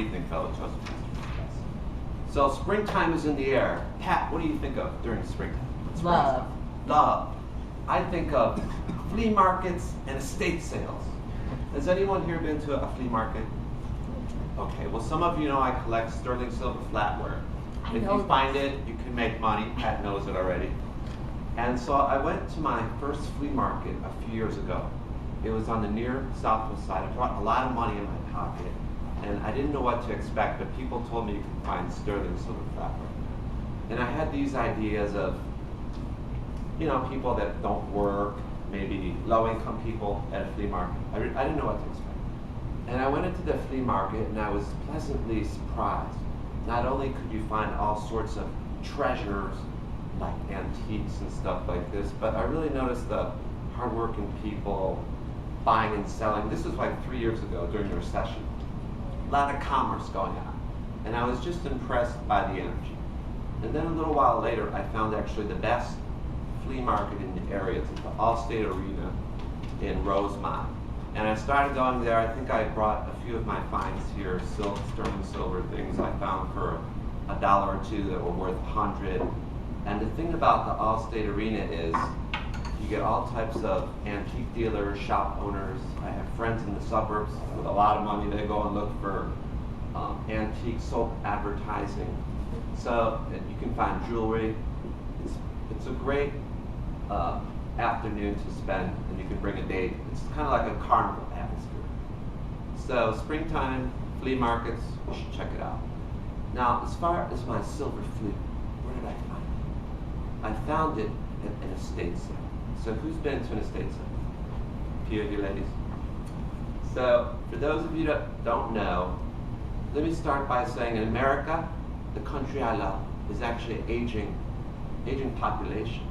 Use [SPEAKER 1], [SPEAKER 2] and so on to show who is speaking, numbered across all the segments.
[SPEAKER 1] do you think, fellow Toastmasters? So springtime is in the air. Pat, what do you think of during springtime?
[SPEAKER 2] Love.
[SPEAKER 1] Love. I think of flea markets and estate sales. Has anyone here been to a flea market? Okay, well some of you know I collect sterling silver flatware. If you find it, you can make money. Pat knows it already. And so I went to my first flea market a few years ago. It was on the near southwest side. I brought a lot of money in my pocket, and I didn't know what to expect, but people told me you can find sterling silver flatware. And I had these ideas of, you know, people that don't work, maybe low-income people at a flea market. I didn't know what to expect. And I went into the flea market, and I was pleasantly surprised. Not only could you find all sorts of treasures, like antiques and stuff like this, but I really noticed the hardworking people buying and selling. This was like 3 years ago during the recession. A lot of commerce going on. And I was just impressed by the energy. And then a little while later, I found actually the best flea market in the area. It's at the Allstate Arena in Rosemont. And I started going there. I think I brought a few of my finds here, sterling silver things I found for $1 or $2 that were worth $100. And the thing about the Allstate Arena is you get all types of antique dealers, shop owners. I have friends in the suburbs with a lot of money. They go and look for antique soap advertising. So you can find jewelry. It's a great afternoon to spend, and you can bring a date. It's kind of like a carnival atmosphere. So springtime, flea markets, you should check it out. Now, as far as my silver flute, where did I find it? I found it at an estate sale. So who's been to an estate sale? A few of you ladies. So for those of you that don't know, let me start by saying in America, the country I love, is actually an aging population.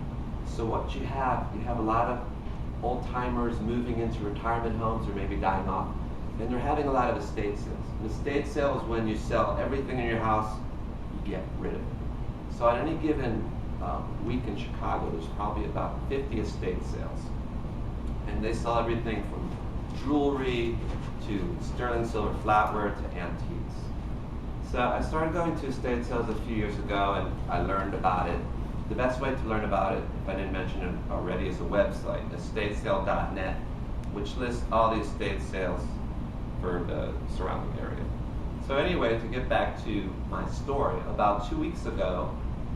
[SPEAKER 1] So what you have a lot of old timers moving into retirement homes or maybe dying off, and they're having a lot of estate sales. An estate sale is when you sell everything in your house, you get rid of it. So at any given week in Chicago, there's probably about 50 estate sales. And they sell everything from jewelry to sterling silver flatware to antiques. So I started going to estate sales a few years ago, and I learned about it. The best way to learn about it, if I didn't mention it already, is a website, estatesale.net, which lists all the estate sales for the surrounding area. So anyway, to get back to my story, about 2 weeks ago,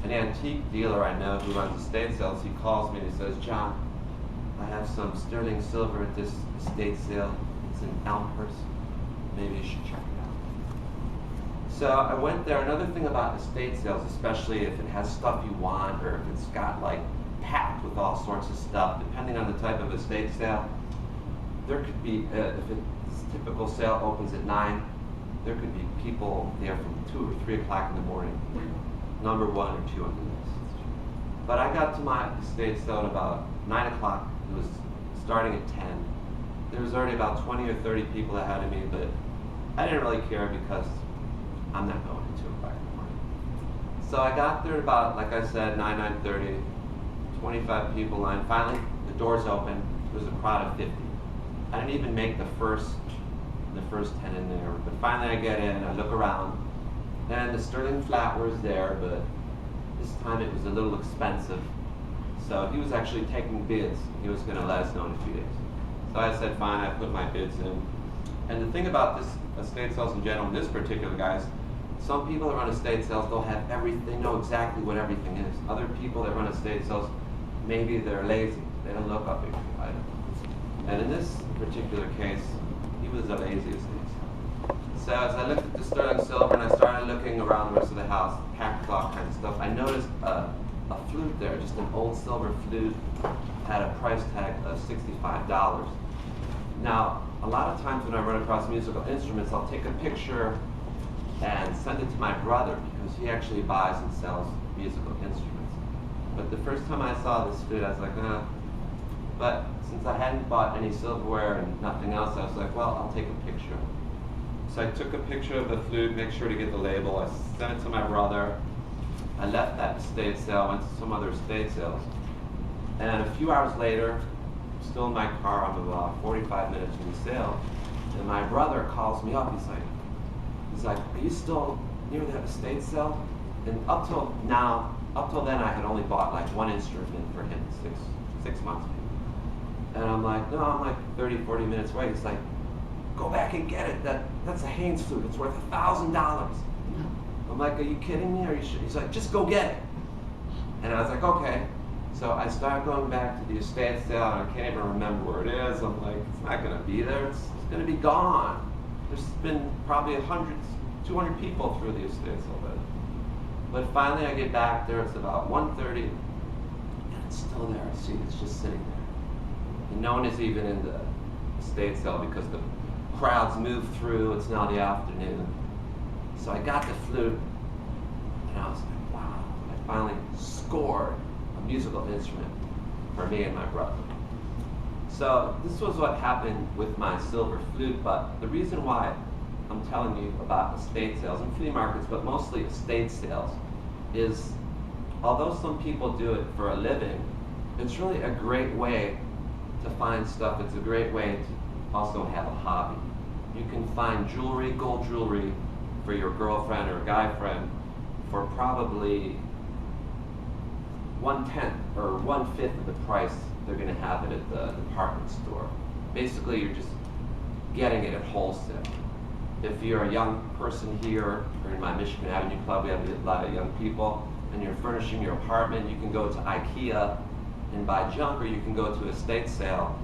[SPEAKER 1] an antique dealer I know who runs estate sales, he calls me and he says, John, I have some sterling silver at this estate sale. It's in Elmhurst. Maybe you should check it out. So I went there. Another thing about estate sales, especially if it has stuff you want or if it's got like packed with all sorts of stuff, depending on the type of estate sale, there could be, if it's typical sale opens at 9, there could be people there from 2 or 3 o'clock in the morning. Number 1 or 2 on the list. But I got to my estate sale at about 9 o'clock. It was starting at 10. There was already about 20 or 30 people ahead of me, but I didn't really care because I'm not going at 2 o'clock in the morning. So I got there about, like I said, 9:30, 25 people line. Finally, the doors open. There was a crowd of 50. I didn't even make the first 10 in there, but finally I get in, I look around, and the sterling flatware was there, but this time it was a little expensive. So he was actually taking bids. He was going to let us know in a few days. So I said, fine, I put my bids in. And the thing about this estate sales in general, this particular guy, is some people that run estate sales, they'll have everything, they know exactly what everything is. Other people that run estate sales, maybe they're lazy. They don't look up every item. And in this particular case, he was the laziest. So as I looked at the sterling silver and I started looking around the rest of the house, packed with all kinds of stuff, I noticed a flute there, just an old silver flute, had a price tag of $65. Now, a lot of times when I run across musical instruments, I'll take a picture and send it to my brother because he actually buys and sells musical instruments. But the first time I saw this flute, I was like, But since I hadn't bought any silverware and nothing else, I was like, well, I'll take a picture. So I took a picture of the flute, make sure to get the label. I sent it to my brother. I left that estate sale, went to some other estate sales. And a few hours later, still in my car, I'm about 45 minutes from the sale, and my brother calls me up. He's like, He's like, are you still near that estate sale? And up till then, I had only bought like one instrument for him, six months maybe. And I'm like, no, I'm like 30, 40 minutes away. He's like, go back and get it. That's a Haynes flute. It's worth $1,000. I'm like, are you kidding me? Are you sure? He's like, just go get it. And I was like, okay. So I started going back to the estate sale, and I can't even remember where it is. I'm like, it's not going to be there. It's going to be gone. There's been probably 100, 200 people through the estate sale. But finally I get back there, it's about 1:30, and it's still there. I see it's just sitting there. And no one is even in the estate sale because the crowds move through. It's now the afternoon. So I got the flute, and I was like, wow, I finally scored a musical instrument for me and my brother. So this was what happened with my silver flute, but the reason why I'm telling you about estate sales and flea markets, but mostly estate sales, is although some people do it for a living, it's really a great way to find stuff. It's a great way to also have a hobby. You can find jewelry, gold jewelry, for your girlfriend or guy friend for probably 1/10 or 1/5 of the price they're going to have it at the department store. Basically, you're just getting it at wholesale. If you're a young person here, or in my Michigan Avenue Club, we have a lot of young people, and you're furnishing your apartment, you can go to IKEA and buy junk, or you can go to a estate sale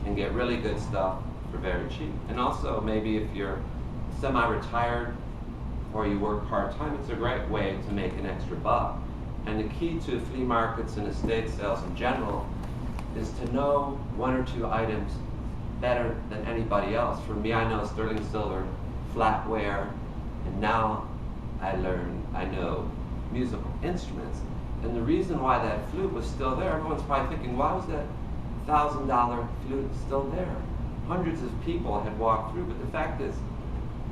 [SPEAKER 1] and get really good stuff for very cheap. And also, maybe if you're semi-retired or you work part-time, it's a great way to make an extra buck. And the key to flea markets and estate sales in general is to know one or two items better than anybody else. For me, I know sterling silver, flatware, and now I know musical instruments. And the reason why that flute was still there, everyone's probably thinking, why was that $1,000 flute still there? Hundreds of people had walked through, but the fact is,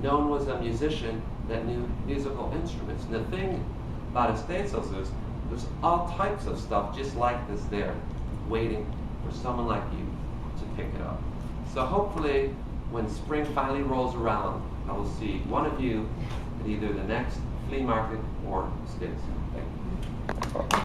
[SPEAKER 1] no one was a musician that knew musical instruments. And the thing about estate sales is, there's all types of stuff just like this there, waiting for someone like you to pick it up. So hopefully, when spring finally rolls around, I will see one of you at either the next flea market or estate sale. Thank you.